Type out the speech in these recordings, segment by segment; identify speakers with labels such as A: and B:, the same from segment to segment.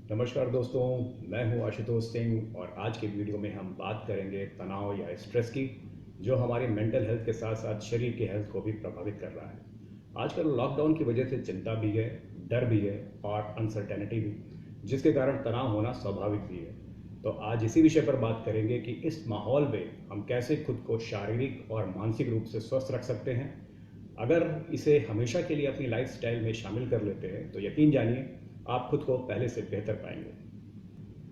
A: नमस्कार दोस्तों, मैं हूं आशुतोष सिंह और आज के वीडियो में हम बात करेंगे तनाव या स्ट्रेस की, जो हमारी मेंटल हेल्थ के साथ साथ शरीर की हेल्थ को भी प्रभावित कर रहा है। आजकल लॉकडाउन की वजह से चिंता भी है, डर भी है और अनसर्टेनिटी भी, जिसके कारण तनाव होना स्वाभाविक भी है। तो आज इसी विषय पर बात करेंगे कि इस माहौल में हम कैसे खुद को शारीरिक और मानसिक रूप से स्वस्थ रख सकते हैं। अगर इसे हमेशा के लिए अपनी लाइफस्टाइल में शामिल कर लेते हैं तो यकीन जानिए आप खुद को पहले से बेहतर पाएंगे।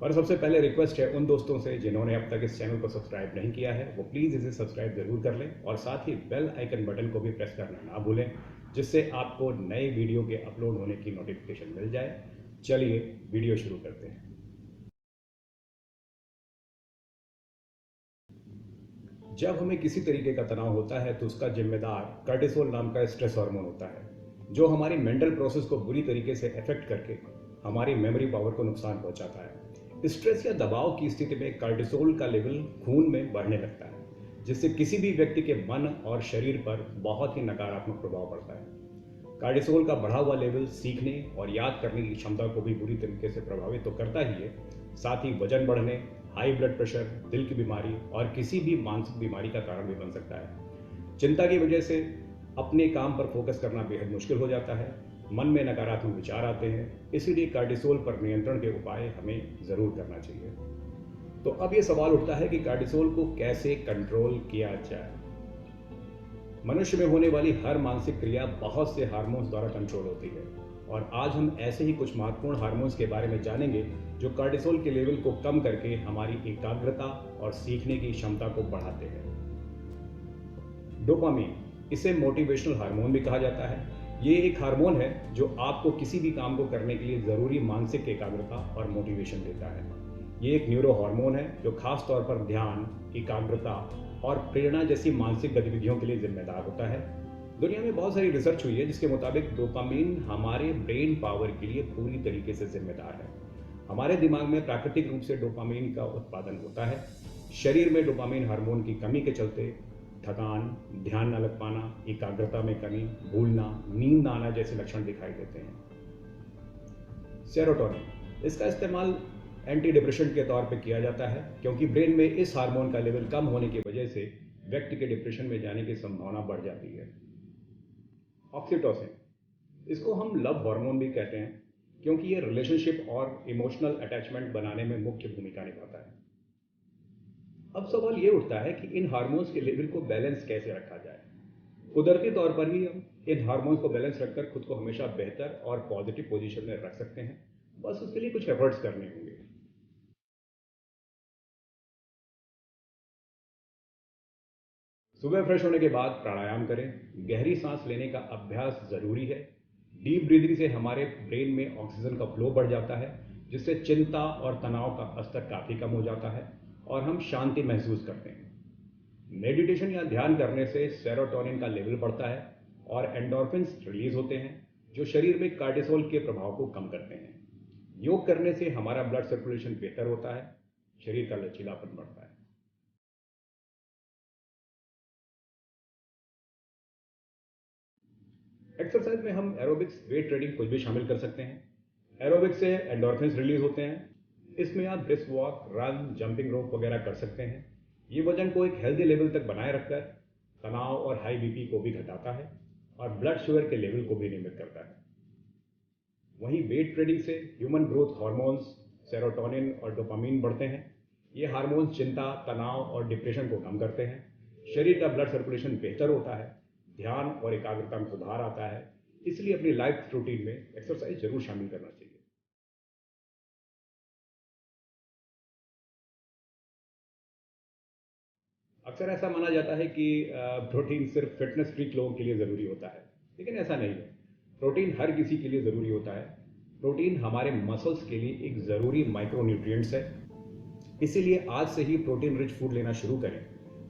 A: और सबसे पहले रिक्वेस्ट है उन दोस्तों से जिन्होंने अब तक इस चैनल को सब्सक्राइब नहीं किया है, वो प्लीज़ इसे सब्सक्राइब जरूर कर लें और साथ ही बेल आइकन बटन को भी प्रेस करना ना भूलें, जिससे आपको नए वीडियो के अपलोड होने की नोटिफिकेशन मिल जाए। चलिए वीडियो शुरू करते हैं। जब हमें किसी तरीके का तनाव होता है तो उसका जिम्मेदार कार्टिसोल नाम का स्ट्रेस हार्मोन होता है, जो हमारी मेंटल प्रोसेस को बुरी तरीके से अफेक्ट करके हमारी मेमोरी पावर को नुकसान पहुंचाता है। स्ट्रेस या दबाव की स्थिति में कार्टिसोल का लेवल खून में बढ़ने लगता है, जिससे किसी भी व्यक्ति के मन और शरीर पर बहुत ही नकारात्मक प्रभाव पड़ता है। कार्टिसोल का बढ़ा हुआ लेवल सीखने और याद करने की क्षमता को भी बुरी तरीके से प्रभावित तो करता ही है, साथ ही वजन बढ़ने, हाई ब्लड प्रेशर, दिल की बीमारी और किसी भी मानसिक बीमारी का कारण भी बन सकता है। चिंता की वजह से अपने काम पर फोकस करना बेहद मुश्किल हो जाता है, मन में नकारात्मक विचार आते हैं, इसीलिए कार्टिसोल पर नियंत्रण के उपाय हमें ज़रूर करना चाहिए। तो अब ये सवाल उठता है कि कार्टिसोल को कैसे कंट्रोल किया जाए। मनुष्य में होने वाली हर मानसिक क्रिया बहुत से हार्मोन्स द्वारा कंट्रोल होती है और आज हम ऐसे ही कुछ महत्वपूर्ण हार्मोन्स के बारे में जानेंगे जो कार्टिसोल के लेवल को कम करके हमारी एकाग्रता और सीखने की क्षमता को बढ़ाते हैं। डोपामीन, इसे मोटिवेशनल हार्मोन भी कहा जाता है। ये एक हार्मोन है जो आपको किसी भी काम को करने के लिए ज़रूरी मानसिक एकाग्रता और मोटिवेशन देता है। ये एक न्यूरो हार्मोन है जो खास तौर पर ध्यान, एकाग्रता और प्रेरणा जैसी मानसिक गतिविधियों के लिए जिम्मेदार होता है। दुनिया में बहुत सारी रिसर्च हुई है जिसके मुताबिक डोपामीन हमारे ब्रेन पावर के लिए पूरी तरीके से जिम्मेदार है। हमारे दिमाग में प्राकृतिक रूप से डोपामीन का उत्पादन होता है। शरीर में डोपामीन हार्मोन की कमी के चलते थकान, ध्यान न लग पाना, एकाग्रता में कमी, भूलना, नींद न आना जैसे लक्षण दिखाई देते हैं। सेरोटोनिन, इसका इस्तेमाल एंटी डिप्रेशन के तौर पे किया जाता है क्योंकि ब्रेन में इस हार्मोन का लेवल कम होने की वजह से व्यक्ति के डिप्रेशन में जाने की संभावना बढ़ जाती है। ऑक्सीटोसिन, इसको हम लव हार्मोन भी कहते हैं क्योंकि ये रिलेशनशिप और इमोशनल अटैचमेंट बनाने में मुख्य भूमिका निभाता है। अब सवाल ये उठता है कि इन हार्मोन्स के लेवल को बैलेंस कैसे रखा जाए। कुदरती तौर पर ही हम इन हार्मोन्स को बैलेंस रखकर खुद को हमेशा बेहतर और पॉजिटिव पोजीशन में रख सकते हैं, बस उसके लिए कुछ एफर्ट्स करने होंगे। सुबह फ्रेश होने के बाद प्राणायाम करें, गहरी सांस लेने का अभ्यास ज़रूरी है। डीप ब्रीदिंग से हमारे ब्रेन में ऑक्सीजन का फ्लो बढ़ जाता है, जिससे चिंता और तनाव का स्तर काफ़ी कम हो जाता है और हम शांति महसूस करते हैं। मेडिटेशन या ध्यान करने से सेरोटोनिन का लेवल बढ़ता है और एंडोर्फिन्स रिलीज होते हैं, जो शरीर में कार्टिसोल के प्रभाव को कम करते हैं। योग करने से हमारा ब्लड सर्कुलेशन बेहतर होता है, शरीर का लचीलापन बढ़ता है। एक्सरसाइज में हम एरोबिक्स, वेट ट्रेनिंग कुछ भी शामिल कर सकते हैं। एरोबिक्स से एंडोर्फिन्स रिलीज होते हैं। इसमें आप ब्रिस्क वॉक, रन, जंपिंग रोप वगैरह कर सकते हैं। ये वजन को एक हेल्दी लेवल तक बनाए रखकर तनाव और हाई बीपी को भी घटाता है और ब्लड शुगर के लेवल को भी नियमित करता है। वहीं वेट ट्रेनिंग से ह्यूमन ग्रोथ हार्मोन्स, सेरोटोनिन और डोपामीन बढ़ते हैं। ये हार्मोन्स चिंता, तनाव और डिप्रेशन को कम करते हैं। शरीर का ब्लड सर्कुलेशन बेहतर होता है, ध्यान और एकाग्रता में सुधार आता है। इसलिए अपनी लाइफ रूटीन में एक्सरसाइज जरूर शामिल करना चाहिए। अक्सर ऐसा माना जाता है कि प्रोटीन सिर्फ फिटनेस फ्रीक लोगों के लिए ज़रूरी होता है, लेकिन ऐसा नहीं है। प्रोटीन हर किसी के लिए ज़रूरी होता है। प्रोटीन हमारे मसल्स के लिए एक ज़रूरी माइक्रो न्यूट्रिएंट्स है, इसीलिए आज से ही प्रोटीन रिच फूड लेना शुरू करें।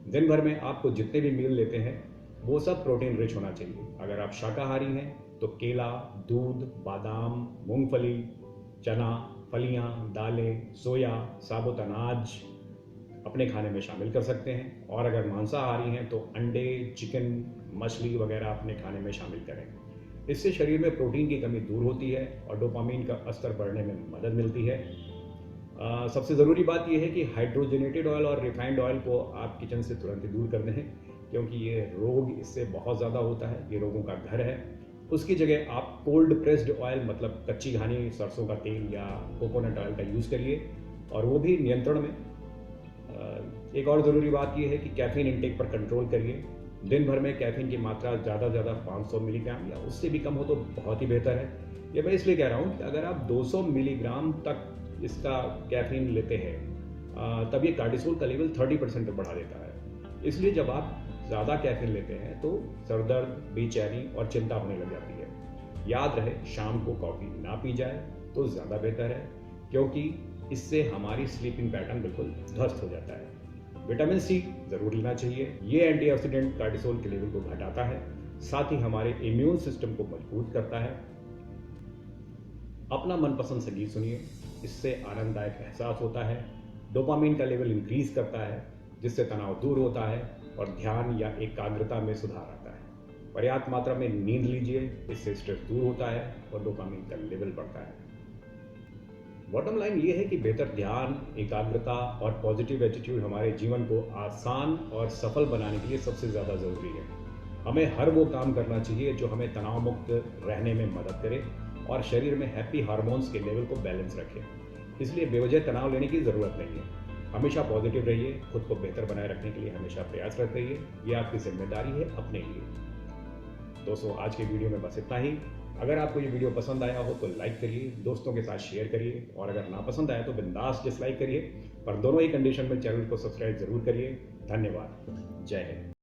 A: दिन भर में आपको जितने भी मील लेते हैं वो सब प्रोटीन रिच होना चाहिए। अगर आप शाकाहारी हैं तो केला, दूध, बादाम, मूंगफली, चना, फलियां, दालें, सोया, साबुत अनाज अपने खाने में शामिल कर सकते हैं और अगर मांसाहारी हैं तो अंडे, चिकन, मछली वगैरह अपने खाने में शामिल करें। इससे शरीर में प्रोटीन की कमी दूर होती है और डोपामीन का स्तर बढ़ने में मदद मिलती है। सबसे ज़रूरी बात यह है कि हाइड्रोजनेटेड ऑयल और रिफाइंड ऑयल को आप किचन से तुरंत ही दूर कर दें, क्योंकि ये रोग इससे बहुत ज़्यादा होता है, ये रोगों का घर है। उसकी जगह आप कोल्ड प्रेस्ड ऑयल मतलब कच्ची घानी सरसों का तेल या कोकोनट ऑयल का यूज़ करिए, और वो भी नियंत्रण में। एक और ज़रूरी बात यह है कि कैफ़ीन इंटेक पर कंट्रोल करिए। दिन भर में कैफ़ीन की मात्रा ज़्यादा से ज़्यादा 500 मिलीग्राम या उससे भी कम हो तो बहुत ही बेहतर है। ये मैं इसलिए कह रहा हूँ कि अगर आप 200 मिलीग्राम तक इसका कैफ़ीन लेते हैं, तब ये कार्टिसोल का लेवल 30% तक बढ़ा देता है। इसलिए जब आप ज़्यादा कैफ़ीन लेते हैं तो सरदर्द, बेचैनी और चिंता होने लग जाती है। याद रहे, शाम को कॉफ़ी ना पी जाए तो ज़्यादा बेहतर है, क्योंकि इससे हमारी स्लीपिंग पैटर्न बिल्कुल ध्वस्त हो जाता है। विटामिन सी ज़रूर लेना चाहिए। ये एंटीऑक्सीडेंट कार्टिसोल के लेवल को घटाता है, साथ ही हमारे इम्यून सिस्टम को मजबूत करता है। अपना मनपसंद संगीत सुनिए, इससे आनंददायक एहसास होता है। डोपामीन का लेवल इंक्रीज करता है, जिससे तनाव दूर होता है और ध्यान या एकाग्रता में सुधार आता है। पर्याप्त मात्रा में नींद लीजिए, इससे स्ट्रेस दूर होता है और डोपामीन का लेवल बढ़ता है। बॉटम लाइन ये है कि बेहतर ध्यान, एकाग्रता और पॉजिटिव एटीट्यूड हमारे जीवन को आसान और सफल बनाने के लिए सबसे ज़्यादा ज़रूरी है। हमें हर वो काम करना चाहिए जो हमें तनाव मुक्त रहने में मदद करे और शरीर में हैप्पी हार्मोन्स के लेवल को बैलेंस रखे। इसलिए बेवजह तनाव लेने की ज़रूरत नहीं है। हमेशा पॉजिटिव रहिए, खुद को बेहतर बनाए रखने के लिए हमेशा प्रयास करते रहिए। ये आपकी जिम्मेदारी है अपने लिए। दोस्तों, आज के वीडियो में बस इतना ही। अगर आपको ये वीडियो पसंद आया हो तो लाइक करिए, दोस्तों के साथ शेयर करिए, और अगर ना पसंद आया तो बिंदास डिसलाइक करिए, पर दोनों ही कंडीशन में चैनल को सब्सक्राइब जरूर करिए। धन्यवाद। जय हिंद।